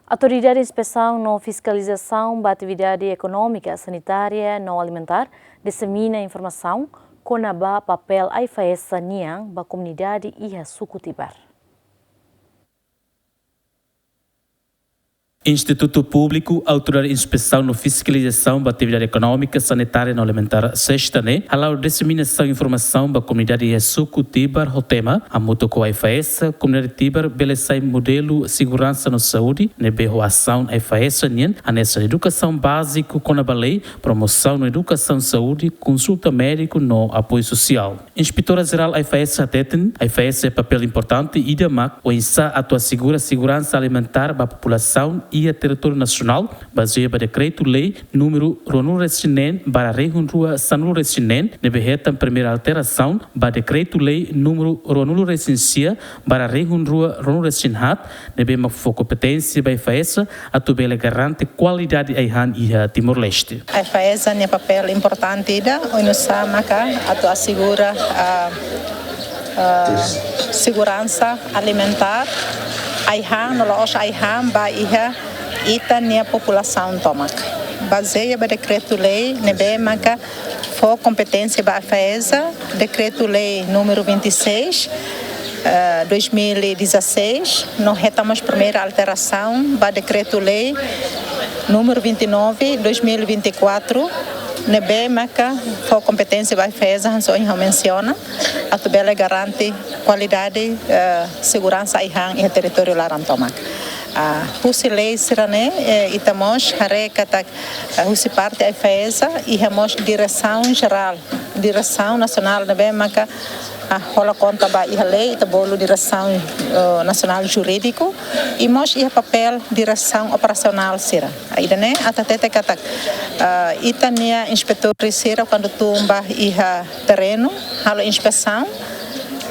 Autoridade de Inspeção e Fiscalização da Atividade Econômica, Sanitária e Alimentar dissemina informação com o papel AIFAES Niang da comunidade e a Sucutibar. Instituto Público, Autoridade de Inspeção e Fiscalização da Atividade Econômica, Sanitária e Alimentar, SESTANE, allow disseminação de informação da comunidade e Sucutibar, o tema, a moto com a AIFAES, comunidade Tibar, beleza modelo segurança na saúde, nebe ação AIFAES, a nessa educação básica com a lei, promoção na educação saúde, consulta médico no apoio social. Inspetora-Geral AIFAES Ateten, AIFAES é papel importante e DEMAC, o INSA atua segurança alimentar da população e a território nacional, baseado no decreto-lei número Ronur-Resinen para Rehunrua Sanur-Resinen, neberreta primeira alteração, para decreto-lei número Ronur-Resencia para Rehunrua Ronur-Resinhat, nebema for competência da AIFAES, a tubela garante qualidade aihan e a Timor-Leste. A AIFAES tem papel importante da ONU-SA, a assegura segurança alimentar, aihan, nós aihan, ba iha, ita nia população tomak. Baseia ba decreto-lei, nebe maka, for competência ba AIFAES, decreto-lei número 26, 2016, nós retamos primeira alteração ba decreto-lei número 29, 2024, nebe maka, for competência ba AIFAES, hanso menciona, a tubela garante qualidade, segurança aihan e território larantomak. Pusi lei sirane itamos hare kata husi parte AIFAES e hemos direção geral, direção nacional nebe maka rola conta ba iha lei itabolo direção nacional jurídico e mos iha papel direção operacional sira. Aidane atatete kata itania inspetor sira quando tumba iha terreno halo inspeção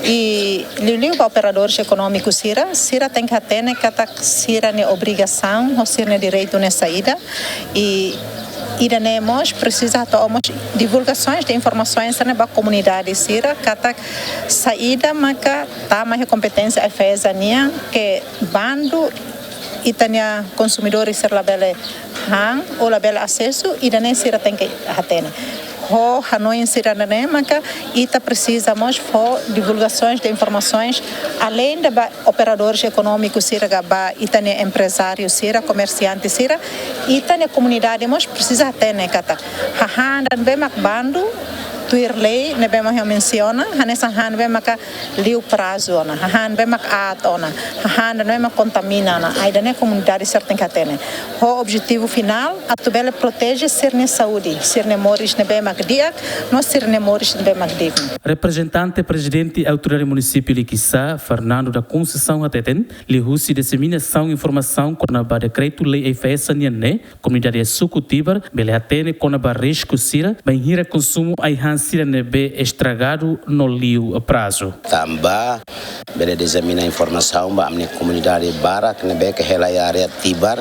e liu para operadores econômicos sira tem que ter kata sira ne obrigação ou sira ne direito na saída e iremos precisa tomar divulgações de informações para a comunidade sira kata saída maka tama competência AIFAES ania que bando itania consumidores ser labele hang ou labele acesso e dane sira tem que atene ho hanoi sira dane maka ita precisamos for divulgações de informações além de operadores econômicos sira ba itania empresários sira comerciantes sira itania comunidade mas precisa atene kata ha dan be mak bando tuir lei nebe mo menciona hanesa han be maka liu prazo na han be mak atona han não é contamina na ainda ne comunidade certa catene o objetivo final atubele protege ser ne saúde ser ne moris nebe mak diak no ser ne moris nebe mak dik. Representante presidente autoridade município de Quissá, Fernando da Conceição Ateten, lhe husi disseminação informação com a decreto lei AIFAES niane comunidade Sucutibar bele atene com a risco sira bem hira consumo aihan sira nebe estragado no liu prazo. Tambah bele examina informação ba amne comunidade barak nebe ke helai area Tibar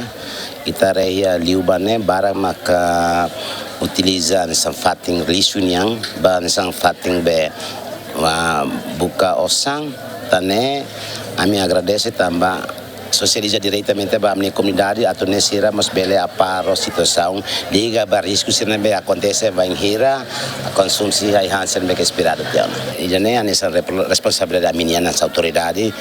itareia liu bane barak maka utiliza sang fating lisunyang ba sang fating be buka osang tane ami agradece tambah socializa diretamente para a minha comunidade, a torneira, mas bele a par a situação, liga para risco se não acontece, vai hira, a consumo se aí hansen bem esperado dela. E já nem essa responsabilidade minha nas autoridades,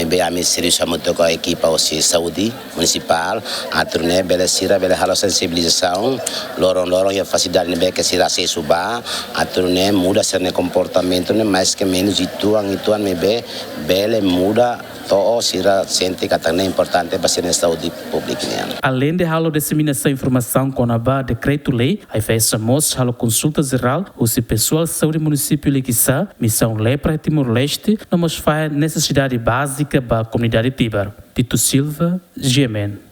bem a minha serviço muito com a equipa ou se saúde municipal, a torneira bele sira bele halo sensibilização, lorong e a facilidade bem que sira se suba, a torneira muda seu comportamento, mais que menos ituan bele muda. Todo será sente que é importante para a saúde pública. Além de halo disseminação de informação com a decreto-lei, a AIFAES mostra halo consulta geral, o pessoal de saúde município de Quissá, missão lepra e Timor-Leste, não faz necessidade básica para a comunidade Tibar. Tito Silva, GMN.